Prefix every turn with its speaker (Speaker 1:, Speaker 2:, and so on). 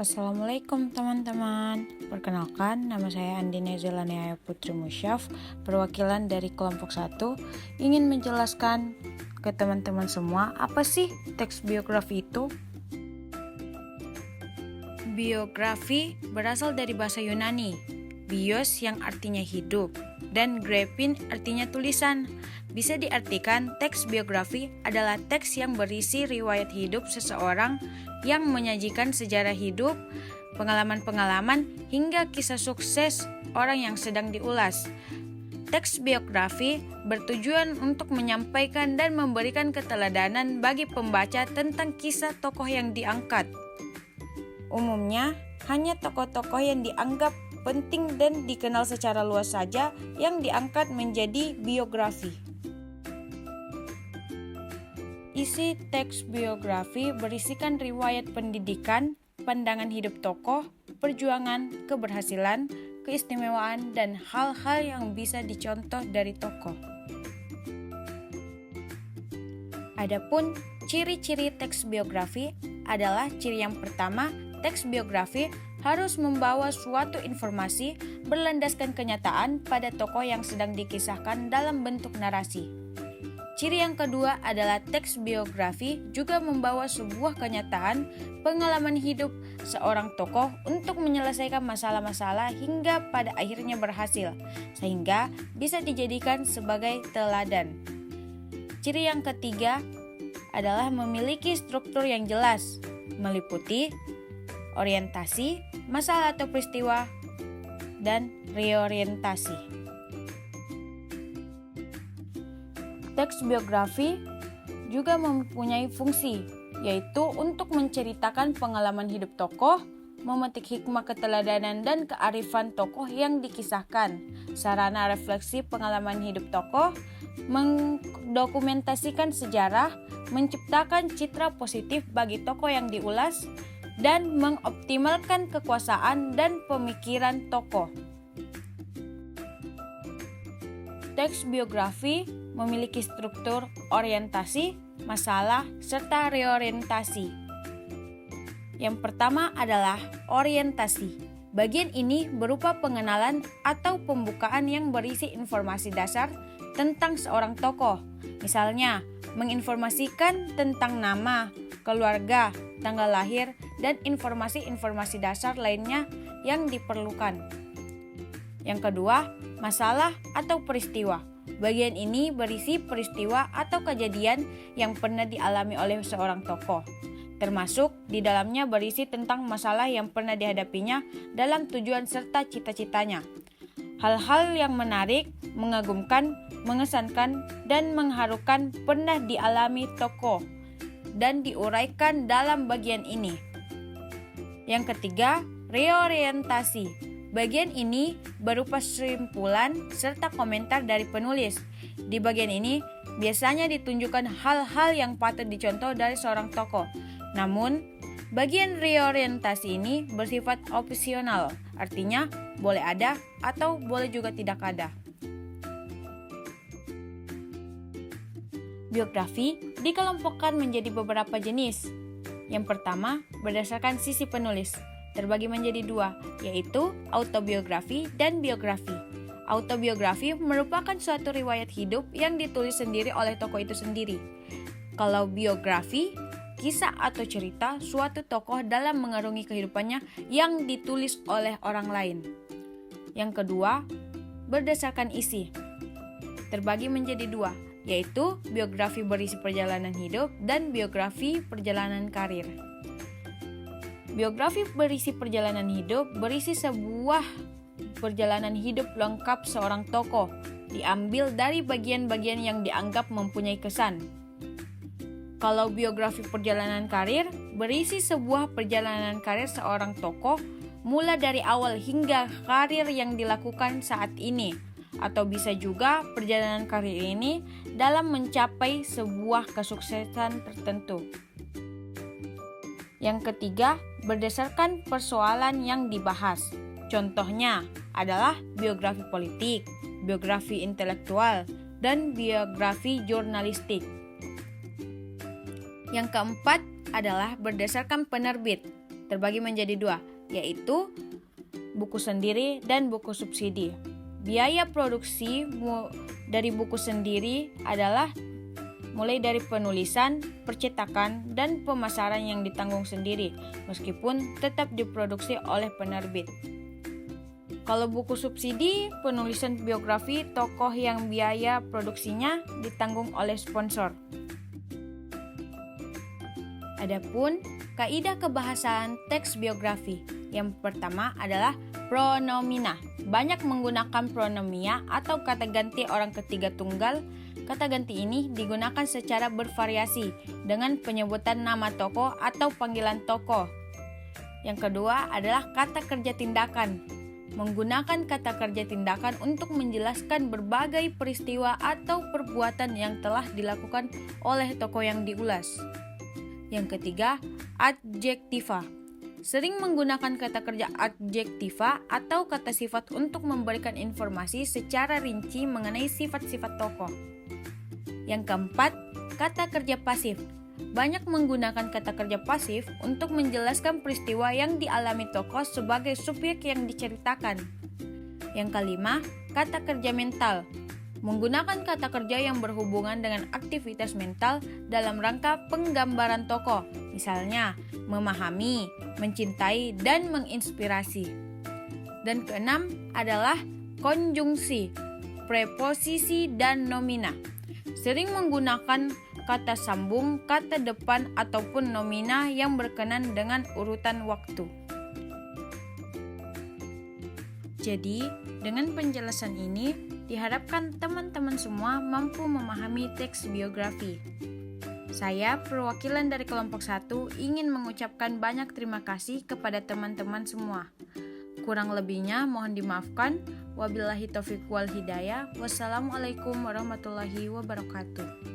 Speaker 1: Assalamualaikum teman-teman. Perkenalkan, nama saya Andina Zelania Putri Musyaf, perwakilan dari kelompok 1, ingin menjelaskan ke teman-teman semua apa sih teks biografi itu. Biografi berasal dari bahasa Yunani, bios yang artinya hidup, dan graphin artinya tulisan. Bisa diartikan teks biografi adalah teks yang berisi riwayat hidup seseorang yang menyajikan sejarah hidup, pengalaman-pengalaman, hingga kisah sukses orang yang sedang diulas. Teks biografi bertujuan untuk menyampaikan dan memberikan keteladanan bagi pembaca tentang kisah tokoh yang diangkat. Umumnya, hanya tokoh-tokoh yang dianggap penting dan dikenal secara luas saja yang diangkat menjadi biografi. Isi teks biografi berisikan riwayat pendidikan, pandangan hidup tokoh, perjuangan, keberhasilan, keistimewaan, dan hal-hal yang bisa dicontoh dari tokoh. Adapun ciri-ciri teks biografi adalah ciri yang pertama, teks biografi harus membawa suatu informasi berlandaskan kenyataan pada tokoh yang sedang dikisahkan dalam bentuk narasi. Ciri yang kedua adalah teks biografi juga membawa sebuah kenyataan pengalaman hidup seorang tokoh untuk menyelesaikan masalah-masalah hingga pada akhirnya berhasil, sehingga bisa dijadikan sebagai teladan. Ciri yang ketiga adalah memiliki struktur yang jelas, meliputi orientasi, masalah atau peristiwa, dan reorientasi. Teks biografi juga mempunyai fungsi, yaitu untuk menceritakan pengalaman hidup tokoh, memetik hikmah keteladanan dan kearifan tokoh yang dikisahkan, sarana refleksi pengalaman hidup tokoh, mendokumentasikan sejarah, menciptakan citra positif bagi tokoh yang diulas, dan mengoptimalkan kekuasaan dan pemikiran tokoh. Teks biografi memiliki struktur orientasi, masalah, serta reorientasi. Yang pertama adalah orientasi. Bagian ini berupa pengenalan atau pembukaan yang berisi informasi dasar tentang seorang tokoh. Misalnya, menginformasikan tentang nama, keluarga, tanggal lahir, dan informasi-informasi dasar lainnya yang diperlukan. Yang kedua, masalah atau peristiwa. Bagian ini berisi peristiwa atau kejadian yang pernah dialami oleh seorang tokoh, termasuk di dalamnya berisi tentang masalah yang pernah dihadapinya dalam tujuan serta cita-citanya. Hal-hal yang menarik, mengagumkan, mengesankan, dan mengharukan pernah dialami tokoh dan diuraikan dalam bagian ini. Yang ketiga, reorientasi. Bagian ini berupa simpulan serta komentar dari penulis. Di bagian ini biasanya ditunjukkan hal-hal yang patut dicontoh dari seorang tokoh. Namun, bagian reorientasi ini bersifat opsional, artinya boleh ada atau boleh juga tidak ada. Biografi dikelompokkan menjadi beberapa jenis. Yang pertama, berdasarkan sisi penulis, terbagi menjadi dua, yaitu autobiografi dan biografi. Autobiografi merupakan suatu riwayat hidup yang ditulis sendiri oleh tokoh itu sendiri. Kalau biografi, kisah atau cerita suatu tokoh dalam mengarungi kehidupannya yang ditulis oleh orang lain. Yang kedua, berdasarkan isi, terbagi menjadi dua, yaitu biografi berisi perjalanan hidup dan biografi perjalanan karir. Biografi berisi perjalanan hidup berisi sebuah perjalanan hidup lengkap seorang tokoh, diambil dari bagian-bagian yang dianggap mempunyai kesan. Kalau biografi perjalanan karir berisi sebuah perjalanan karir seorang tokoh, mulai dari awal hingga karir yang dilakukan saat ini, atau bisa juga perjalanan karir ini dalam mencapai sebuah kesuksesan tertentu. Yang ketiga, berdasarkan persoalan yang dibahas. Contohnya adalah biografi politik, biografi intelektual, dan biografi jurnalistik. Yang keempat adalah berdasarkan penerbit. terbagi menjadi dua, yaitu buku sendiri dan buku subsidi. Biaya produksi dari buku sendiri adalah mulai dari penulisan, percetakan, dan pemasaran yang ditanggung sendiri, meskipun tetap diproduksi oleh penerbit. Kalau buku subsidi, penulisan biografi tokoh yang biaya produksinya ditanggung oleh sponsor. Adapun kaidah kebahasaan teks biografi, yang pertama adalah pronomina. Banyak menggunakan pronomia atau kata ganti orang ketiga tunggal. Kata ganti ini digunakan secara bervariasi dengan penyebutan nama tokoh atau panggilan tokoh. Yang kedua adalah kata kerja tindakan. Menggunakan kata kerja tindakan untuk menjelaskan berbagai peristiwa atau perbuatan yang telah dilakukan oleh tokoh yang diulas. Yang ketiga, adjektiva. Sering menggunakan kata kerja adjektiva atau kata sifat untuk memberikan informasi secara rinci mengenai sifat-sifat tokoh. Yang keempat, kata kerja pasif. Banyak menggunakan kata kerja pasif untuk menjelaskan peristiwa yang dialami tokoh sebagai subjek yang diceritakan. Yang kelima, kata kerja mental. Menggunakan kata kerja yang berhubungan dengan aktivitas mental dalam rangka penggambaran tokoh, misalnya memahami, mencintai, dan menginspirasi. Dan keenam adalah konjungsi, preposisi, dan nomina. Sering menggunakan kata sambung, kata depan, ataupun nomina yang berkenan dengan urutan waktu. Jadi, dengan penjelasan ini, diharapkan teman-teman semua mampu memahami teks biografi. Saya, perwakilan dari kelompok 1, ingin mengucapkan banyak terima kasih kepada teman-teman semua. Kurang lebihnya mohon dimaafkan. Wabillahi taufiq wal hidayah. Wassalamualaikum warahmatullahi wabarakatuh.